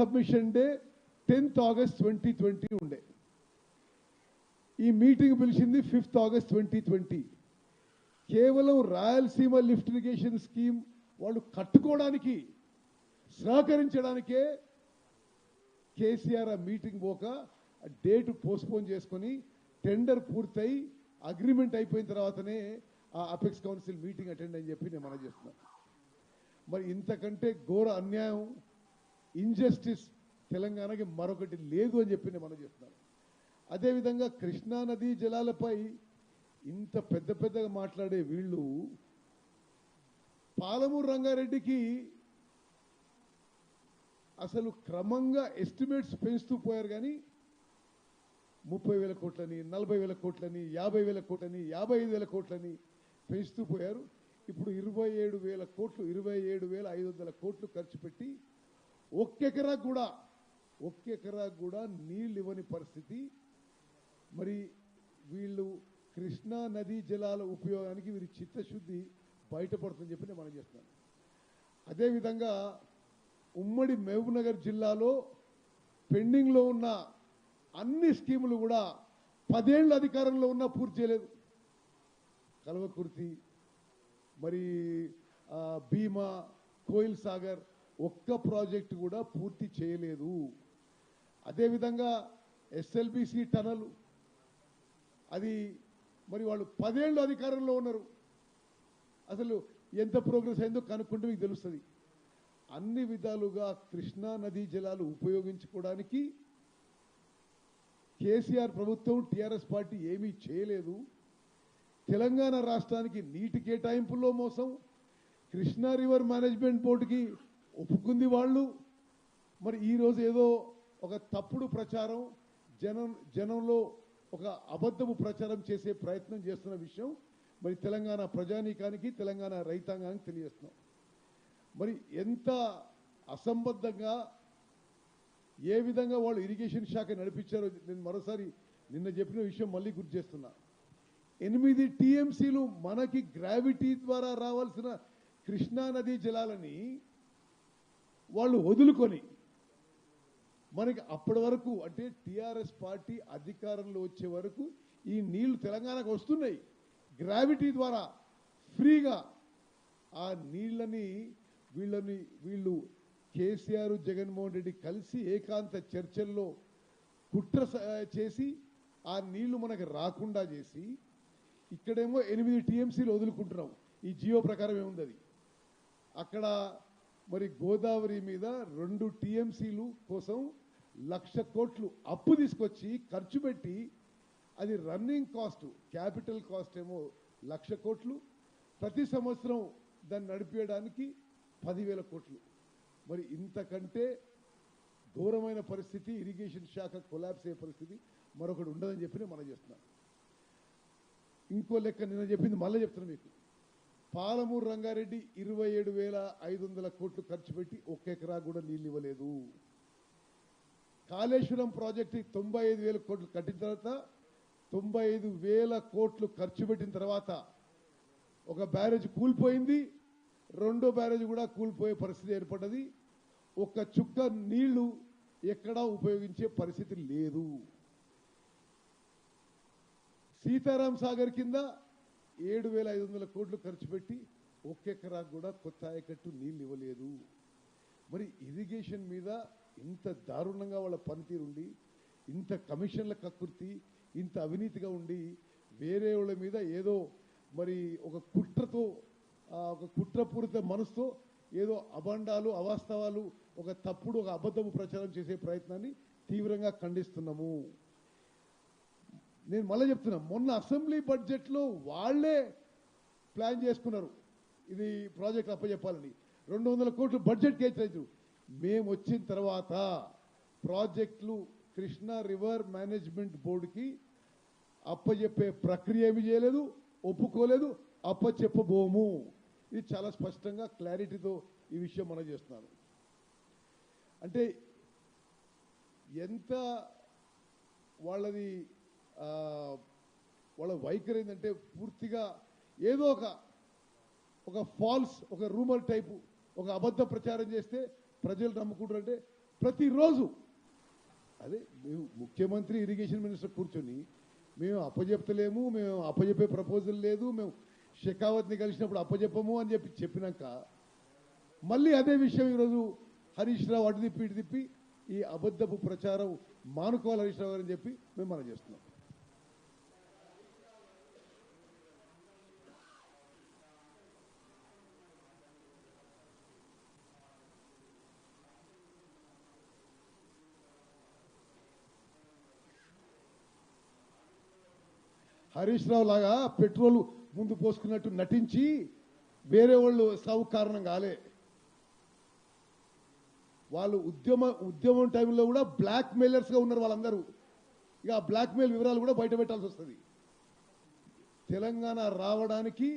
Submission day 10th August 2020 ఉండే. ఈ meeting పిలిచింది 5th August 2020. కేవలం రాయలసీమ లిఫ్ట్ ఇరిగేషన్ స్కీమ్ వాళ్ళు కట్టుకోవడానికి సహకరించడానికే కేసీఆర్ ఆ మీటింగ్ పోక డేట్ పోస్ట్పోన్ చేసుకొని టెండర్ పూర్తయి అగ్రిమెంట్ అయిపోయిన తర్వాతనే ఆ అపెక్స్ కౌన్సిల్ మీటింగ్ అటెండ్ అని చెప్పి నేను మనం చేస్తున్నాను. మరి ఇంతకంటే ఘోర అన్యాయం, ఇంజస్టిస్ తెలంగాణకి మరొకటి లేదు అని చెప్పి నేను మనం చేస్తున్నాను. అదేవిధంగా కృష్ణా నదీ జలాలపై ఇంత పెద్దగా మాట్లాడే వీళ్ళు పాలమూరు రంగారెడ్డికి అసలు క్రమంగా ఎస్టిమేట్స్ పెంచుతూ పోయారు. కానీ 30,000 కోట్లని, 40,000 కోట్లని, 50,000 కోట్లని, 55,000 కోట్లని పెంచుతూ పోయారు. ఇప్పుడు 27,000 కోట్లు, 27,500 కోట్లు ఖర్చు పెట్టి ఒక్కెకరాకు కూడా నీళ్ళు ఇవ్వని పరిస్థితి. మరి వీళ్ళు కృష్ణా నదీ జలాల ఉపయోగానికి వీరి చిత్తశుద్ధి బయటపడుతుందని చెప్పి నేను మనం చేస్తున్నాను. అదేవిధంగా ఉమ్మడి మహబూబ్నగర్ జిల్లాలో పెండింగ్లో ఉన్న అన్ని స్కీములు కూడా 10 ఏళ్ళు అధికారంలో ఉన్నా పూర్తి చేయలేదు. కల్వకుర్తి, మరి భీమా, కోయిల్ సాగర్ ఒక్క ప్రాజెక్టు కూడా పూర్తి చేయలేదు. అదేవిధంగా ఎస్ఎల్బిసి టనల్, అది మరి వాళ్ళు 10 ఏళ్ళు అధికారంలో ఉన్నారు. అసలు ఎంత ప్రోగ్రెస్ అయిందో కనుక్కుంటే మీకు తెలుస్తుంది. అన్ని విధాలుగా కృష్ణా నదీ జలాలు ఉపయోగించుకోవడానికి కేసీఆర్ ప్రభుత్వం, టీఆర్ఎస్ పార్టీ ఏమీ చేయలేదు. తెలంగాణ రాష్ట్రానికి నీటి కేటాయింపుల్లో మోసం, కృష్ణా రివర్ మేనేజ్మెంట్ బోర్డుకి ఒప్పుకుంది వాళ్ళు. మరి ఈరోజు ఏదో ఒక తప్పుడు ప్రచారం, జనంలో ఒక అబద్ధపు ప్రచారం చేసే ప్రయత్నం చేస్తున్న విషయం మరి తెలంగాణ ప్రజానీకానికి, తెలంగాణ రైతాంగానికి తెలియజేస్తున్నాం. మరి ఎంత అసంబద్ధంగా, ఏ విధంగా వాళ్ళు ఇరిగేషన్ శాఖ నడిపించారో నేను మరోసారి నిన్న చెప్పిన విషయం మళ్ళీ గుర్తు చేస్తున్నా. 8 టీఎంసీలు మనకి గ్రావిటీ ద్వారా రావాల్సిన కృష్ణా నదీ జలాలని వాళ్ళు వదులుకొని మనకి అప్పటి వరకు, అంటే టీఆర్ఎస్ పార్టీ అధికారంలో వచ్చే వరకు ఈ నీళ్లు తెలంగాణకు వస్తున్నాయి గ్రావిటీ ద్వారా ఫ్రీగా. ఆ నీళ్ళని వీళ్ళు కేసీఆర్, జగన్మోహన్ రెడ్డి కలిసి ఏకాంత చర్చల్లో కుట్ర చేసి ఆ నీళ్లు మనకు రాకుండా చేసి, ఇక్కడేమో 8 టీఎంసీలు వదులుకుంటున్నాం. ఈ జియో ప్రకారం ఏముంది అది. అక్కడ మరి గోదావరి మీద 2 టీఎంసీలు కోసం 1,00,000 కోట్లు అప్పు తీసుకొచ్చి ఖర్చు పెట్టి, అది రన్నింగ్ కాస్ట్, క్యాపిటల్ కాస్ట్ ఏమో 1,00,000 కోట్లు, ప్రతి సంవత్సరం దాన్ని నడిపేయడానికి 10,000 కోట్లు. మరి ఇంతకంటే ఘోరమైన పరిస్థితి, ఇరిగేషన్ శాఖ కొలాప్స్ అయ్యే పరిస్థితి మరొకటి ఉండదని చెప్పి మనం చేస్తున్నాం. ఇంకో లెక్క నిన్న చెప్పింది మళ్ళీ చెప్తున్నా మీకు. పాలమూరు రంగారెడ్డి 27,500 కోట్లు ఖర్చు పెట్టి ఒక్క ఎకరా కూడా నీళ్ళు ఇవ్వలేదు. కాళేశ్వరం ప్రాజెక్టు 95,000 కోట్లు కట్టిన తర్వాత 95,000 కోట్లు ఖర్చు పెట్టిన తర్వాత ఒక బ్యారేజ్ కూలిపోయింది, రెండో బ్యారేజ్ కూడా కూలిపోయే పరిస్థితి ఏర్పడ్డది. ఒక్క చుక్క నీళ్లు ఎక్కడా ఉపయోగించే పరిస్థితి లేదు. సీతారాం సాగర్ కింద 7,500 కోట్లు ఖర్చు పెట్టి ఒక్క ఎకరా కూడా కొత్త ఆయకట్టు నీళ్ళు ఇవ్వలేదు. మరి ఇరిగేషన్ మీద ఇంత దారుణంగా వాళ్ళ పనితీరు ఉండి, ఇంత కమిషన్ల కక్కుర్తి, ఇంత అవినీతిగా ఉండి, వేరే వాళ్ళ మీద ఏదో మరి ఒక కుట్రతో, ఒక కుట్రపూరిత మనసుతో ఏదో అభండాలు, అవాస్తవాలు, ఒక తప్పుడు, ఒక అబద్ధపు ప్రచారం చేసే ప్రయత్నాన్ని తీవ్రంగా ఖండిస్తున్నాము. నేను మళ్ళీ చెప్తున్నా, మొన్న అసెంబ్లీ బడ్జెట్లో వాళ్లే ప్లాన్ చేసుకున్నారు ఇది ప్రాజెక్ట్ అప్పచెప్పాలని. 200 కోట్లు బడ్జెట్ కేటాయించారు. మేము వచ్చిన తర్వాత ప్రాజెక్టులు కృష్ణా రివర్ మేనేజ్మెంట్ బోర్డుకి అప్పచెప్పే ప్రక్రియ ఏమి చేయలేదు, ఒప్పుకోలేదు, అప్పచెప్పబోము. ఇది చాలా స్పష్టంగా క్లారిటీతో ఈ విషయం మనం చేస్తున్నాను. అంటే ఎంత వాళ్ళది వాళ్ళ వైఖరి ఏంటంటే పూర్తిగా ఏదో ఒక ఫాల్స్, ఒక రూమర్ టైపు, ఒక అబద్ధ ప్రచారం చేస్తే ప్రజలు నమ్ముకుంటారంటే ప్రతిరోజు అదే మేము ముఖ్యమంత్రి ఇరిగేషన్ మినిస్టర్ కూర్చొని మేము అప్పచెప్తలేము, మేము అప్పచెప్పే ప్రపోజల్ లేదు, మేము షెకావత్ని కలిసినప్పుడు అప్పచెప్పము అని చెప్పినాక మళ్ళీ అదే విషయం ఈరోజు హరీష్ రావు అటు తిప్పి ఇటు తిప్పి ఈ అబద్ధపు ప్రచారం మానుకోవాలి హరీష్ రావు అని చెప్పి మేము మనం చేస్తున్నాం. హరీష్ రావు లాగా పెట్రోల్ ముందు పోసుకున్నట్టు నటించి వేరే వాళ్ళు సాగు కారణం కాలే. వాళ్ళు ఉద్యమం టైంలో కూడా బ్లాక్ మెయిలర్స్గా ఉన్నారు వాళ్ళందరూ. ఇక ఆ బ్లాక్ మెయిల్ వివరాలు కూడా బయట పెట్టాల్సి వస్తుంది. తెలంగాణ రావడానికి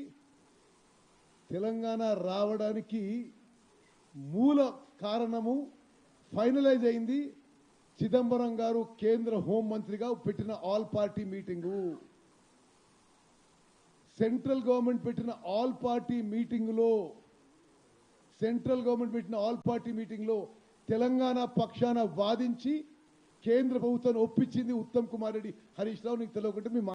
మూల కారణము ఫైనలైజ్ అయింది చిదంబరం గారు కేంద్ర హోంమంత్రిగా పెట్టిన all party meeting. Central government పెట్టిన ఆల్ పార్టీ మీటింగ్లో తెలంగాణ పక్షాన వాదించి కేంద్ర ప్రభుత్వాన్ని ఒప్పించింది ఉత్తమ్ కుమార్ రెడ్డి. హరీష్ రావు నీకు తెలియకుంటే మీ